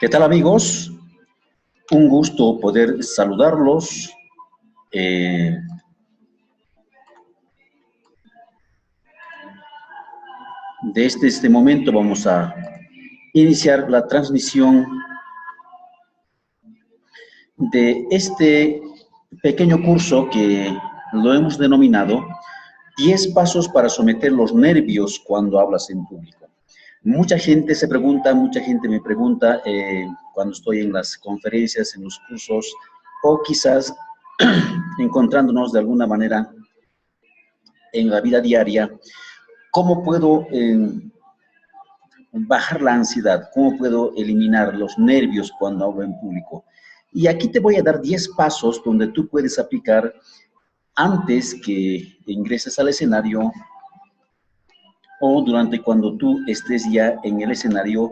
¿Qué tal, amigos? Un gusto poder saludarlos. Desde este momento vamos a iniciar la transmisión de este pequeño curso que lo hemos denominado 10 pasos para someter los nervios cuando hablas en público. Mucha gente se pregunta, mucha gente me pregunta cuando estoy en las conferencias, en los cursos, o quizás encontrándonos de alguna manera en la vida diaria, ¿cómo puedo bajar la ansiedad? ¿Cómo puedo eliminar los nervios cuando hablo en público? Y aquí te voy a dar 10 pasos donde tú puedes aplicar antes que ingreses al escenario o durante cuando tú estés ya en el escenario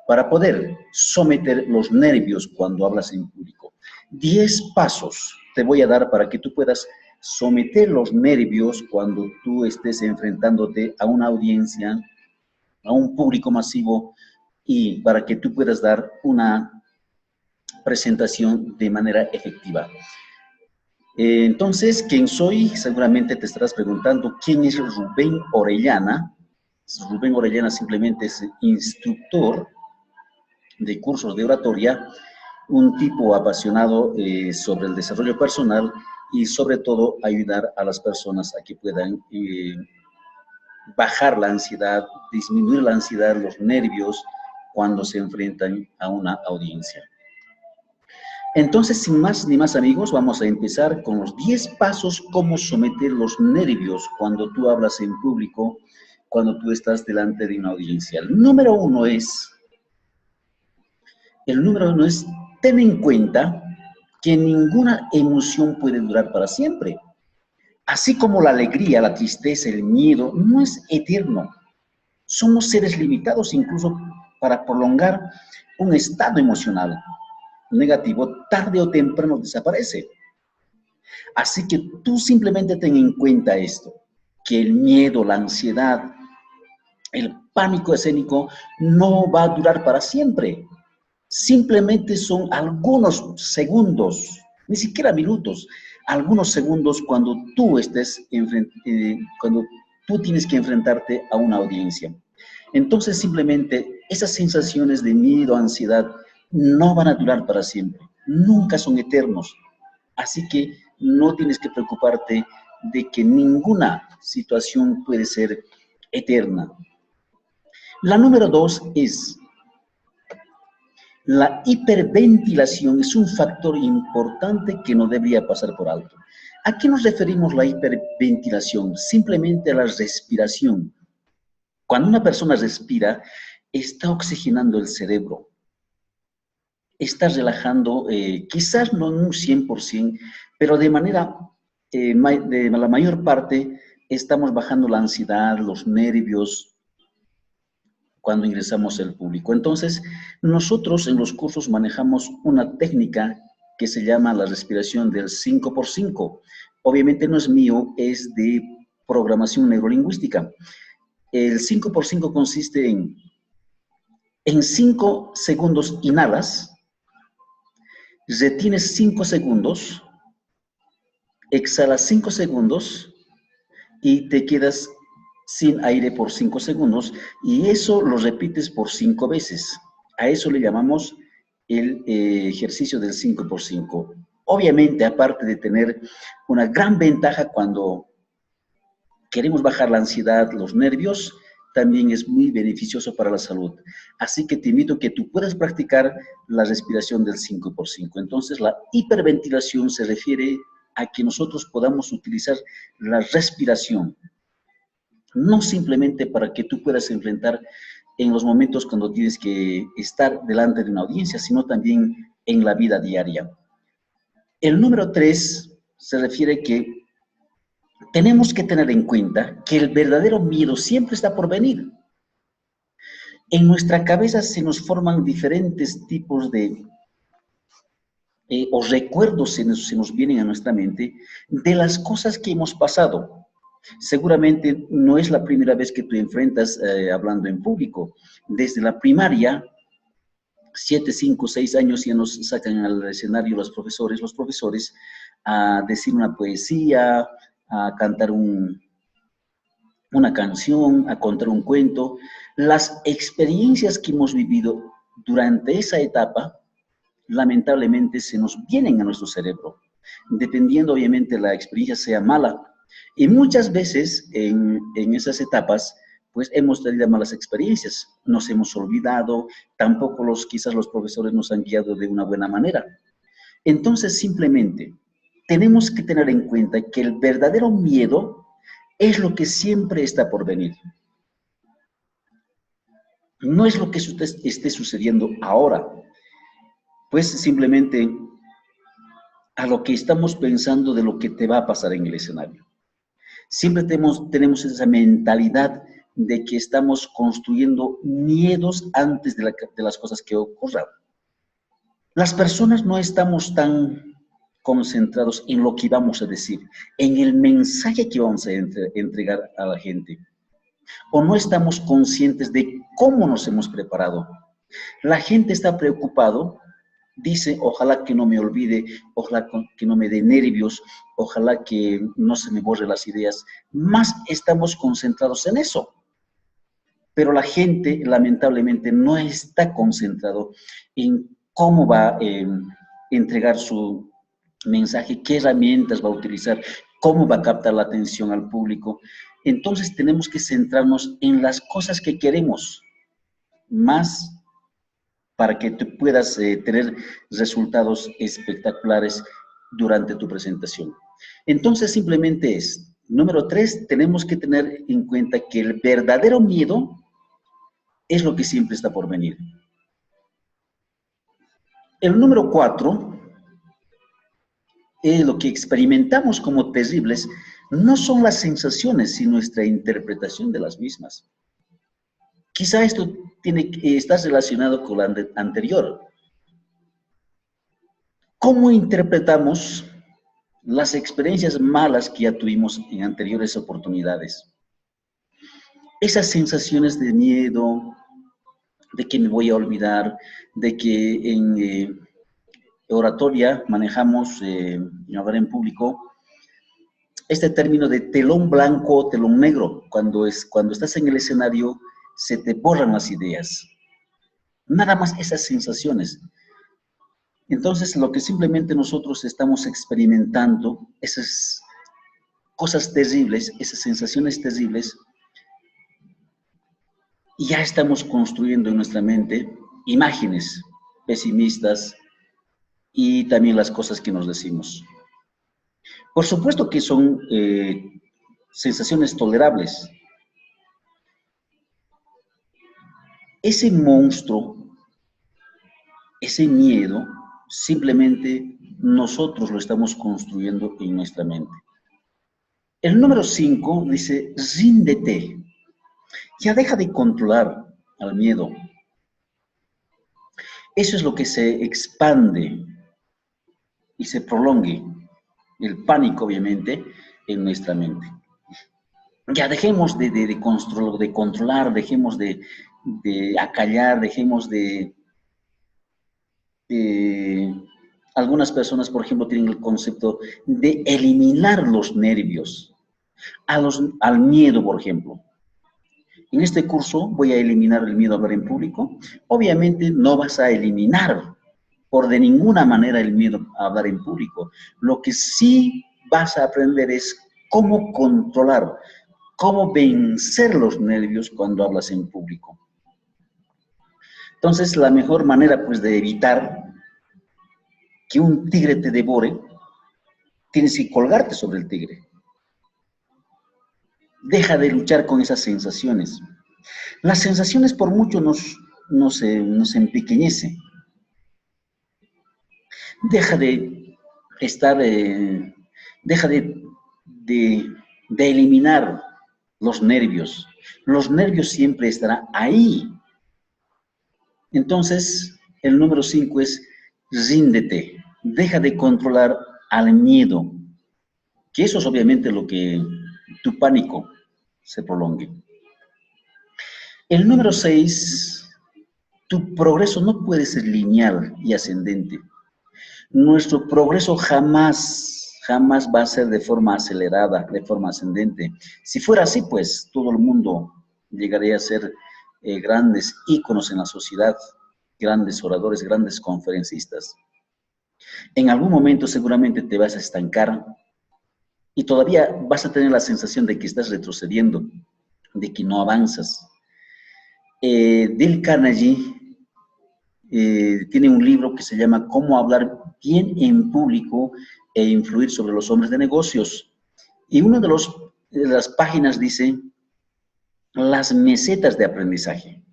para poder someter los nervios cuando hablas en público. 10 pasos te voy a dar para que tú puedas someter los nervios cuando tú estés enfrentándote a una audiencia, a un público masivo, y para que tú puedas dar una presentación de manera efectiva. Entonces, ¿quién soy? Seguramente te estarás preguntando, ¿quién es Rubén Orellana? Rubén Orellana simplemente es instructor de cursos de oratoria, un tipo apasionado sobre el desarrollo personal y sobre todo ayudar a las personas a que puedan bajar la ansiedad, disminuir la ansiedad, los nervios cuando se enfrentan a una audiencia. Entonces, sin más ni más, amigos, vamos a empezar con los 10 pasos cómo someter los nervios cuando tú hablas en público, cuando tú estás delante de una audiencia. El número uno es, ten en cuenta que ninguna emoción puede durar para siempre. Así como la alegría, la tristeza, el miedo, no es eterno. Somos seres limitados incluso para prolongar un estado emocional negativo, tarde o temprano desaparece. Así que tú simplemente ten en cuenta esto, que el miedo, la ansiedad, el pánico escénico no va a durar para siempre. Simplemente son algunos segundos, ni siquiera minutos, algunos segundos cuando tú cuando tú tienes que enfrentarte a una audiencia. Entonces simplemente esas sensaciones de miedo, ansiedad, no van a durar para siempre, nunca son eternos. Así que no tienes que preocuparte de que ninguna situación puede ser eterna. La número 2 es, la hiperventilación es un factor importante que no debería pasar por alto. ¿A qué nos referimos la hiperventilación? Simplemente a la respiración. Cuando una persona respira, está oxigenando el cerebro. Está relajando, quizás no en un 100%, pero de manera, de la mayor parte, estamos bajando la ansiedad, los nervios, cuando ingresamos al público. Entonces, nosotros en los cursos manejamos una técnica que se llama la respiración del 5x5. Obviamente no es mío, es de programación neurolingüística. El 5x5 consiste en 5 segundos inhalas, retienes 5 segundos, exhalas 5 segundos y te quedas sin aire por 5 segundos, y eso lo repites por 5 veces. A eso le llamamos el ejercicio del 5x5. Obviamente, aparte de tener una gran ventaja cuando queremos bajar la ansiedad, los nervios, también es muy beneficioso para la salud. Así que te invito a que tú puedas practicar la respiración del 5x5. Entonces, la hiperventilación se refiere a que nosotros podamos utilizar la respiración, no simplemente para que tú puedas enfrentar en los momentos cuando tienes que estar delante de una audiencia, sino también en la vida diaria. El número 3 se refiere que tenemos que tener en cuenta que el verdadero miedo siempre está por venir. En nuestra cabeza se nos forman diferentes tipos de o recuerdos se nos vienen a nuestra mente de las cosas que hemos pasado. Seguramente no es la primera vez que tú enfrentas hablando en público. Desde la primaria, 7, 5, 6 años ya nos sacan al escenario los profesores a decir una poesía, a cantar una canción, a contar un cuento. Las experiencias que hemos vivido durante esa etapa, lamentablemente, se nos vienen a nuestro cerebro, dependiendo, obviamente, la experiencia sea mala. Y muchas veces en esas etapas, pues hemos tenido malas experiencias, nos hemos olvidado, tampoco quizás los profesores nos han guiado de una buena manera. Entonces, simplemente, tenemos que tener en cuenta que el verdadero miedo es lo que siempre está por venir. No es lo que esté sucediendo ahora, pues simplemente a lo que estamos pensando de lo que te va a pasar en el escenario. Siempre tenemos esa mentalidad de que estamos construyendo miedos antes de las cosas que ocurran. Las personas no estamos tan concentrados en lo que vamos a decir, en el mensaje que vamos a entregar a la gente. O no estamos conscientes de cómo nos hemos preparado. La gente está preocupado, dice, ojalá que no me olvide, ojalá que no me dé nervios, ojalá que no se me borren las ideas. Más estamos concentrados en eso. Pero la gente, lamentablemente, no está concentrado en cómo va a entregar su mensaje, qué herramientas va a utilizar, cómo va a captar la atención al público. Entonces tenemos que centrarnos en las cosas que queremos, más para que tú puedas tener resultados espectaculares durante tu presentación. Entonces simplemente número 3, tenemos que tener en cuenta que el verdadero miedo es lo que siempre está por venir. El número 4, lo que experimentamos como terribles, no son las sensaciones, sino nuestra interpretación de las mismas. Quizá esto está relacionado con lo anterior. ¿Cómo interpretamos las experiencias malas que ya tuvimos en anteriores oportunidades? Esas sensaciones de miedo, de que me voy a olvidar, de que en oratoria manejamos, hablar en público, este término de telón blanco o telón negro. Cuando estás en el escenario, se te borran las ideas. Nada más esas sensaciones. Entonces, lo que simplemente nosotros estamos experimentando, esas cosas terribles, esas sensaciones terribles, y ya estamos construyendo en nuestra mente imágenes pesimistas y también las cosas que nos decimos. Por supuesto que son sensaciones tolerables. Ese monstruo, ese miedo, simplemente nosotros lo estamos construyendo en nuestra mente. El número 5 dice, ríndete. Ya deja de controlar al miedo. Eso es lo que se expande y se prolongue. El pánico, obviamente, en nuestra mente. Ya dejemos de controlar, dejemos de acallar, dejemos algunas personas, por ejemplo, tienen el concepto de eliminar los nervios, al miedo, por ejemplo. En este curso voy a eliminar el miedo a hablar en público. Obviamente no vas a eliminar de ninguna manera el miedo a hablar en público. Lo que sí vas a aprender es cómo controlar, cómo vencer los nervios cuando hablas en público. Entonces, la mejor manera, pues, de evitar que un tigre te devore, tienes que colgarte sobre el tigre. Deja de luchar con esas sensaciones. Las sensaciones por mucho nos empequeñecen. Deja de eliminar los nervios. Los nervios siempre estarán ahí. Entonces, el número 5 es ríndete. Deja de controlar al miedo. Que eso es obviamente lo que tu pánico se prolongue. El número 6, tu progreso no puede ser lineal y ascendente. Nuestro progreso jamás va a ser de forma acelerada, de forma ascendente. Si fuera así, pues todo el mundo llegaría a ser grandes íconos en la sociedad, grandes oradores, grandes conferencistas. En algún momento seguramente te vas a estancar y todavía vas a tener la sensación de que estás retrocediendo, de que no avanzas. Dale Carnegie tiene un libro que se llama Cómo hablar bien en público e influir sobre los hombres de negocios. Y una de las páginas dice las mesetas de aprendizaje.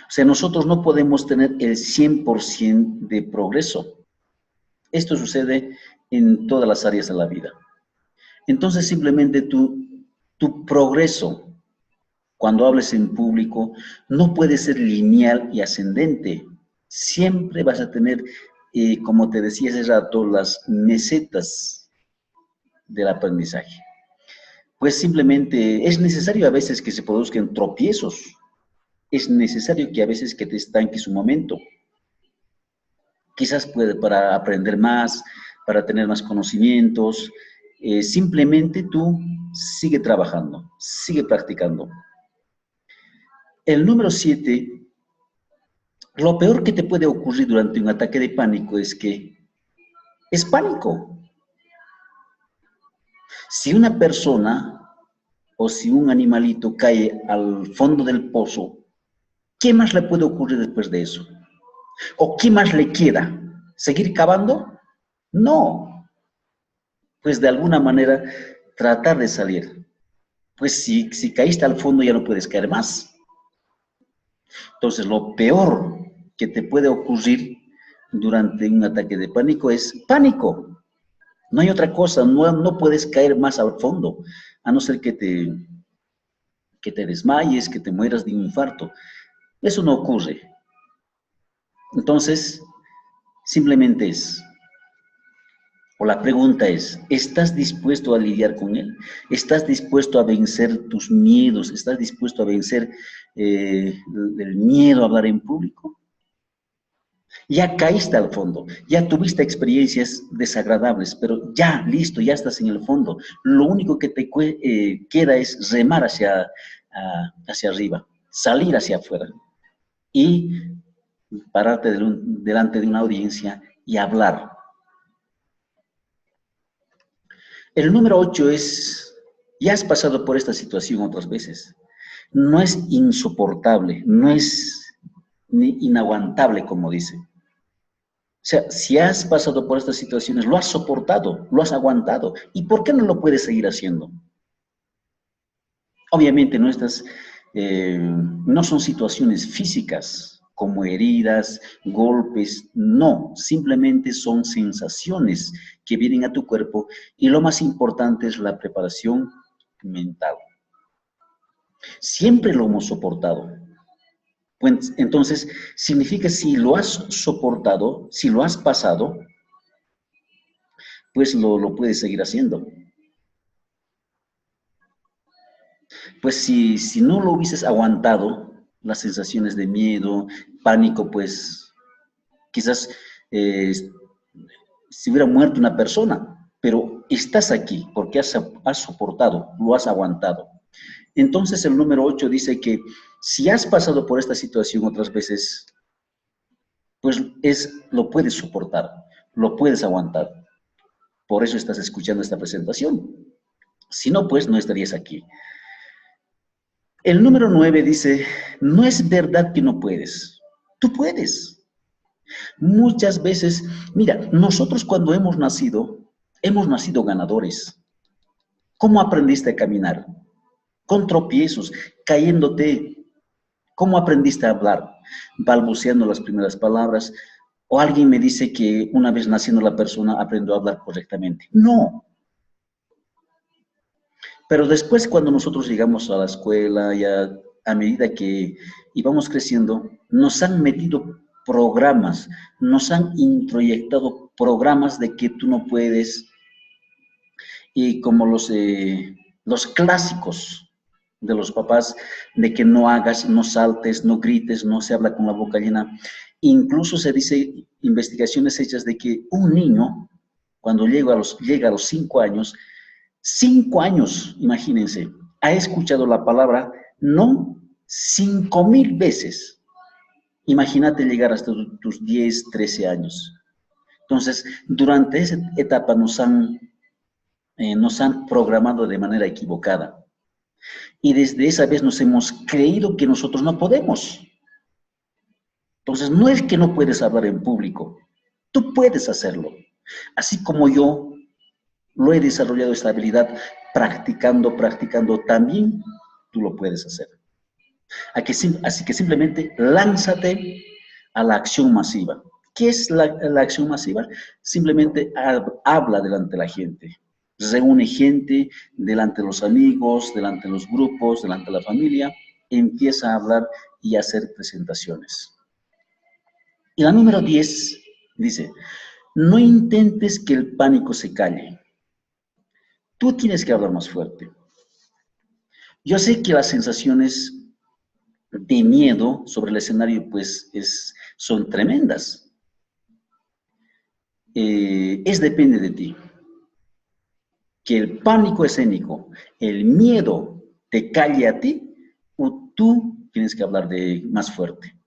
O sea, nosotros no podemos tener el 100% de progreso. Esto sucede en todas las áreas de la vida. Entonces, simplemente tu progreso, cuando hables en público, no puede ser lineal y ascendente. Siempre vas a tener, como te decía hace rato, las mesetas del aprendizaje. Pues simplemente es necesario a veces que se produzcan tropiezos. Es necesario que a veces que te estanques un momento. Quizás para aprender más, para tener más conocimientos. Simplemente tú sigue trabajando, sigue practicando. El número 7, lo peor que te puede ocurrir durante un ataque de pánico es que es pánico. Si una persona o si un animalito cae al fondo del pozo, ¿qué más le puede ocurrir después de eso? ¿O qué más le queda? ¿Seguir cavando? No. Pues de alguna manera tratar de salir. Pues si caíste al fondo ya no puedes caer más. Entonces lo peor que te puede ocurrir durante un ataque de pánico es pánico. No hay otra cosa, no puedes caer más al fondo, a no ser que te desmayes, que te mueras de un infarto. Eso no ocurre. Entonces, simplemente o la pregunta es, ¿estás dispuesto a lidiar con él? ¿Estás dispuesto a vencer tus miedos? ¿Estás dispuesto a vencer el miedo a hablar en público? Ya caíste al fondo, ya tuviste experiencias desagradables, pero ya, listo, ya estás en el fondo. Lo único que te queda es remar hacia arriba, salir hacia afuera y pararte delante de una audiencia y hablar. El número 8 es, ya has pasado por esta situación otras veces. No es insoportable, no es ni inaguantable, como dice. O sea, si has pasado por estas situaciones, lo has soportado, lo has aguantado. ¿Y por qué no lo puedes seguir haciendo? Obviamente no son situaciones físicas como heridas, golpes, no, simplemente son sensaciones que vienen a tu cuerpo y lo más importante es la preparación mental. Siempre lo hemos soportado. Pues, entonces, significa si lo has soportado, si lo has pasado, pues lo puedes seguir haciendo. Pues si no lo hubieses aguantado, las sensaciones de miedo, pánico, pues quizás si hubiera muerto una persona, pero estás aquí porque has soportado, lo has aguantado. Entonces el número 8 dice que si has pasado por esta situación otras veces, pues lo puedes soportar, lo puedes aguantar. Por eso estás escuchando esta presentación. Si no, pues no estarías aquí. El número 9 dice, no es verdad que no puedes. Tú puedes. Muchas veces, mira, nosotros cuando hemos nacido ganadores. ¿Cómo aprendiste a caminar? Con tropiezos, cayéndote. ¿Cómo aprendiste a hablar? Balbuceando las primeras palabras. O alguien me dice que una vez naciendo la persona aprendió a hablar correctamente. No. Pero después cuando nosotros llegamos a la escuela, ya a medida que íbamos creciendo, nos han metido programas, nos han introyectado programas de que tú no puedes, y como los clásicos. de los papás, de que no hagas, no saltes, no grites, no se habla con la boca llena. Incluso se dice, investigaciones hechas de que un niño, cuando llega a los 5 años, imagínense, ha escuchado la palabra no 5.000 veces. Imagínate llegar hasta tus 10, 13 años. Entonces, durante esa etapa nos han programado de manera equivocada. Y desde esa vez nos hemos creído que nosotros no podemos. Entonces, no es que no puedes hablar en público, tú puedes hacerlo. Así como yo lo he desarrollado esta habilidad practicando, también tú lo puedes hacer. Así que simplemente lánzate a la acción masiva. ¿Qué es la acción masiva? Simplemente habla delante de la gente. Reúne gente delante de los amigos, delante de los grupos, delante de la familia. Empieza a hablar y a hacer presentaciones. Y la número 10 dice, no intentes que el pánico se calle. Tú tienes que hablar más fuerte. Yo sé que las sensaciones de miedo sobre el escenario pues son tremendas. Depende de ti. Que el pánico escénico, el miedo te calle a ti, o tú tienes que hablar más fuerte.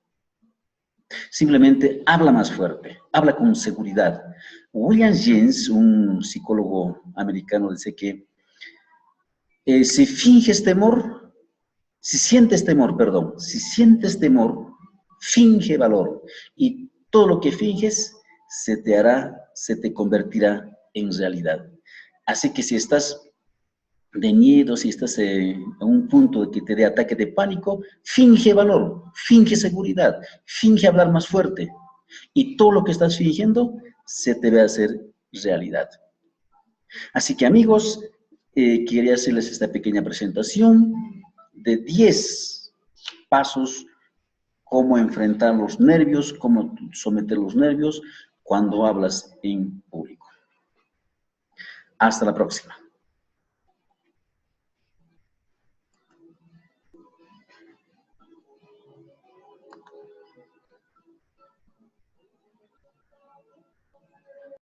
Simplemente habla más fuerte, habla con seguridad. William James, un psicólogo americano, dice que si sientes temor, finge valor. Y todo lo que finges se te convertirá en realidad. Así que si estás de miedo, si estás en un punto de que te dé ataque de pánico, finge valor, finge seguridad, finge hablar más fuerte. Y todo lo que estás fingiendo se te va a hacer realidad. Así que amigos, quería hacerles esta pequeña presentación de 10 pasos, cómo enfrentar los nervios, cómo someter los nervios cuando hablas en público. Hasta la próxima.